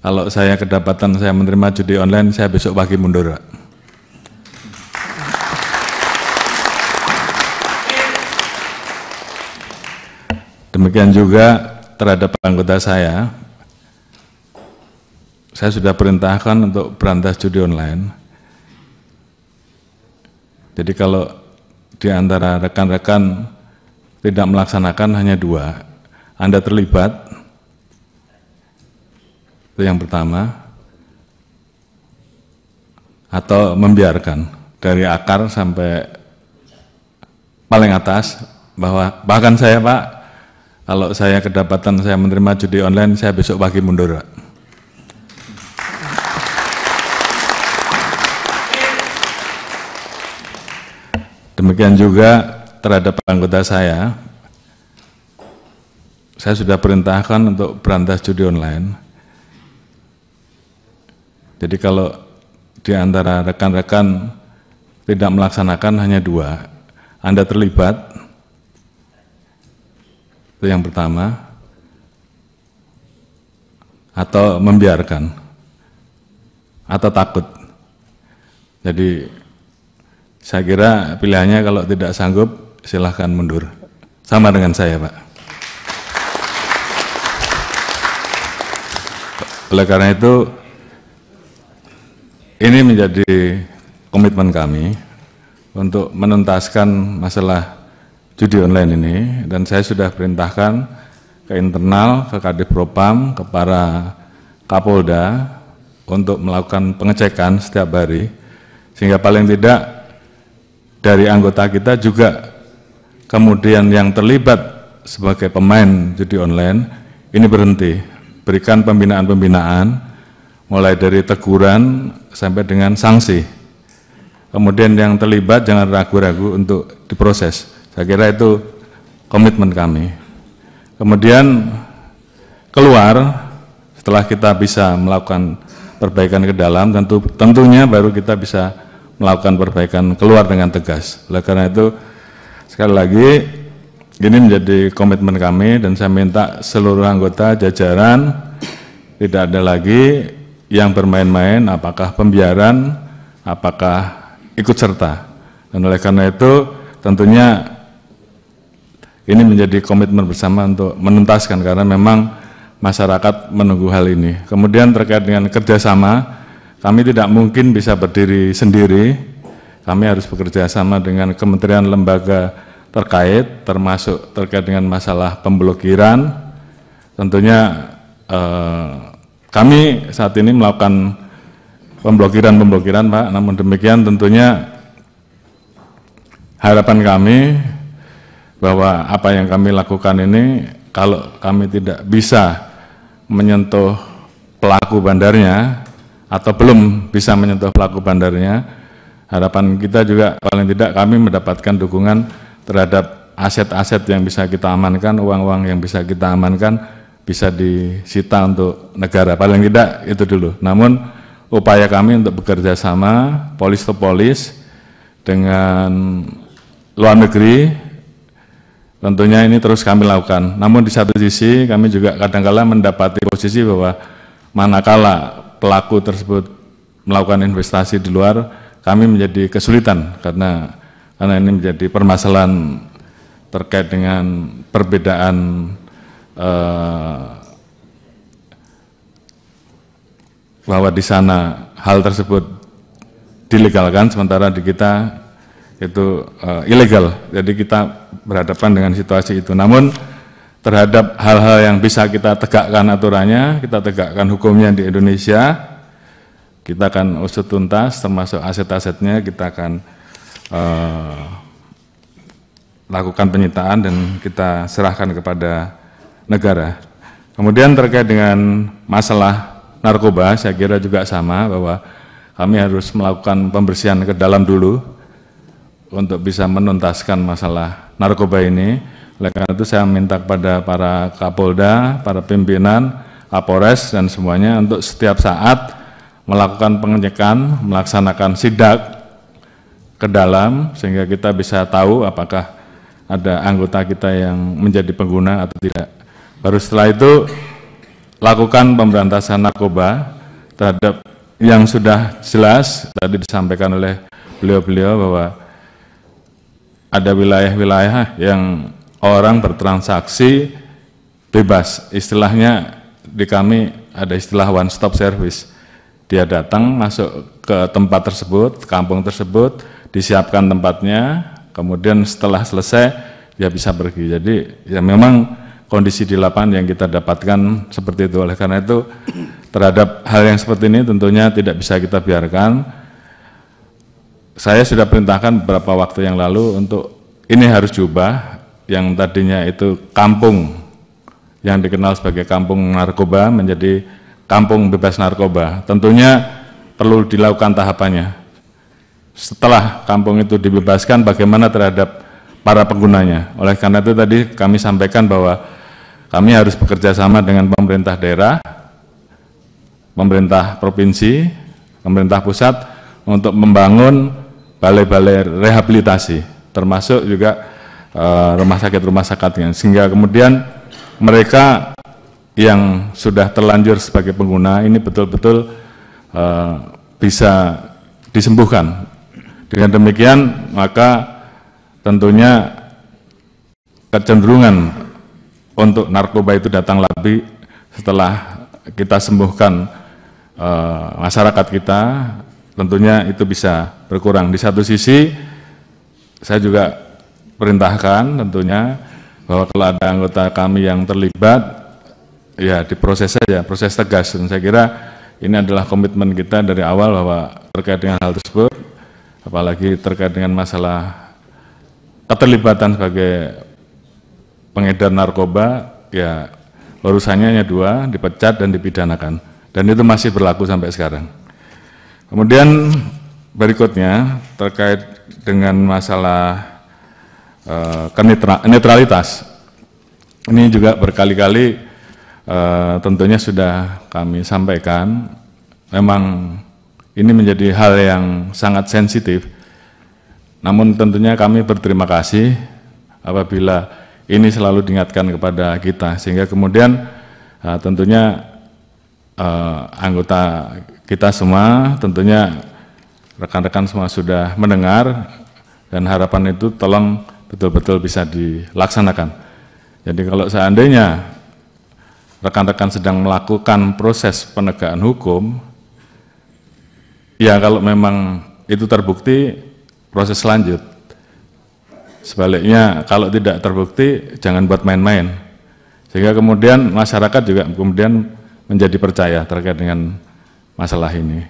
Kalau saya kedapatan saya menerima judi online, saya besok pagi mundur, Pak. Demikian juga terhadap anggota saya sudah perintahkan untuk berantas judi online. Jadi kalau di antara rekan-rekan tidak melaksanakan hanya 2, Anda terlibat, itu yang pertama, atau membiarkan dari akar sampai paling atas, bahkan saya, Pak, kalau saya kedapatan saya menerima judi online, saya besok pagi mundur, Pak. Demikian juga terhadap anggota saya sudah perintahkan untuk berantas judi online. Jadi kalau di antara rekan-rekan tidak melaksanakan hanya 2, Anda terlibat, itu yang pertama, atau membiarkan, atau takut. Jadi saya kira pilihannya kalau tidak sanggup silahkan mundur. Sama dengan saya, Pak. Oleh karena itu, ini menjadi komitmen kami untuk menuntaskan masalah judi online ini, dan saya sudah perintahkan ke internal, ke Kadif Propam, ke para Kapolda untuk melakukan pengecekan setiap hari, sehingga paling tidak dari anggota kita juga kemudian yang terlibat sebagai pemain judi online ini berhenti, berikan pembinaan-pembinaan, mulai dari teguran sampai dengan sanksi. Kemudian yang terlibat jangan ragu-ragu untuk diproses. Saya kira itu komitmen kami. Kemudian keluar, setelah kita bisa melakukan perbaikan ke dalam, tentunya baru kita bisa melakukan perbaikan keluar dengan tegas. Oleh karena itu, sekali lagi, ini menjadi komitmen kami, dan saya minta seluruh anggota jajaran tidak ada lagi yang bermain-main, apakah pembiaran, apakah ikut serta. Dan oleh karena itu tentunya ini menjadi komitmen bersama untuk menuntaskan, karena memang masyarakat menunggu hal ini. Kemudian terkait dengan kerjasama, kami tidak mungkin bisa berdiri sendiri, kami harus bekerja sama dengan kementerian lembaga terkait, termasuk terkait dengan masalah pemblokiran. Tentunya kami saat ini melakukan pemblokiran, Pak. Namun demikian tentunya harapan kami bahwa apa yang kami lakukan ini, kalau kami tidak bisa menyentuh pelaku bandarnya atau belum bisa menyentuh pelaku bandarnya, harapan kita juga paling tidak kami mendapatkan dukungan terhadap aset-aset yang bisa kita amankan, uang-uang yang bisa kita amankan, bisa disita untuk negara, paling tidak itu dulu. Namun upaya kami untuk bekerja sama polis to polis dengan luar negeri, tentunya ini terus kami lakukan. Namun di satu sisi kami juga kadang-kala mendapati posisi bahwa manakala pelaku tersebut melakukan investasi di luar, kami menjadi kesulitan karena ini menjadi permasalahan terkait dengan perbedaan bahwa di sana hal tersebut dilegalkan, sementara di kita itu ilegal. Jadi kita berhadapan dengan situasi itu. Namun terhadap hal-hal yang bisa kita tegakkan aturannya, kita tegakkan hukumnya di Indonesia, kita akan usut tuntas, termasuk aset-asetnya kita akan lakukan penyitaan dan kita serahkan kepada negara. Kemudian terkait dengan masalah narkoba, saya kira juga sama, bahwa kami harus melakukan pembersihan ke dalam dulu untuk bisa menuntaskan masalah narkoba ini. Oleh karena itu saya minta kepada para Kapolda, para pimpinan, Kapolres dan semuanya untuk setiap saat melakukan pengecekan, melaksanakan sidak ke dalam, sehingga kita bisa tahu apakah ada anggota kita yang menjadi pengguna atau tidak. Baru setelah itu lakukan pemberantasan narkoba terhadap yang sudah jelas tadi disampaikan oleh beliau-beliau bahwa ada wilayah-wilayah yang orang bertransaksi bebas, istilahnya di kami ada istilah one stop service. Dia datang masuk ke tempat tersebut, kampung tersebut, disiapkan tempatnya, kemudian setelah selesai dia bisa pergi. Jadi ya memang kondisi di lapangan yang kita dapatkan seperti itu. Oleh karena itu terhadap hal yang seperti ini tentunya tidak bisa kita biarkan. Saya sudah perintahkan beberapa waktu yang lalu untuk ini harus diubah, yang tadinya itu kampung yang dikenal sebagai kampung narkoba menjadi kampung bebas narkoba. Tentunya perlu dilakukan tahapannya. Setelah kampung itu dibebaskan, bagaimana terhadap para penggunanya. Oleh karena itu tadi kami sampaikan bahwa kami harus bekerja sama dengan pemerintah daerah, pemerintah provinsi, pemerintah pusat untuk membangun balai-balai rehabilitasi, termasuk juga rumah sakit-rumah sakit, sehingga kemudian mereka yang sudah terlanjur sebagai pengguna ini betul-betul bisa disembuhkan. Dengan demikian maka tentunya kecenderungan untuk narkoba itu datang lagi setelah kita sembuhkan masyarakat kita, tentunya itu bisa berkurang. Di satu sisi saya juga perintahkan tentunya bahwa kalau ada anggota kami yang terlibat, ya diproses saja, proses tegas. Dan saya kira ini adalah komitmen kita dari awal bahwa terkait dengan hal tersebut, apalagi terkait dengan masalah keterlibatan sebagai pengedar narkoba, ya urusannya hanya dua, dipecat dan dipidanakan. Dan itu masih berlaku sampai sekarang. Kemudian berikutnya terkait dengan masalah netralitas. Ini juga berkali-kali tentunya sudah kami sampaikan, memang ini menjadi hal yang sangat sensitif. Namun tentunya kami berterima kasih apabila ini selalu diingatkan kepada kita, sehingga kemudian tentunya anggota kita semua, tentunya rekan-rekan semua sudah mendengar, dan harapan itu tolong betul-betul bisa dilaksanakan. Jadi kalau seandainya rekan-rekan sedang melakukan proses penegakan hukum, ya kalau memang itu terbukti, proses lanjut. Sebaliknya kalau tidak terbukti, jangan buat main-main. Sehingga kemudian masyarakat juga kemudian menjadi percaya terkait dengan masalah ini.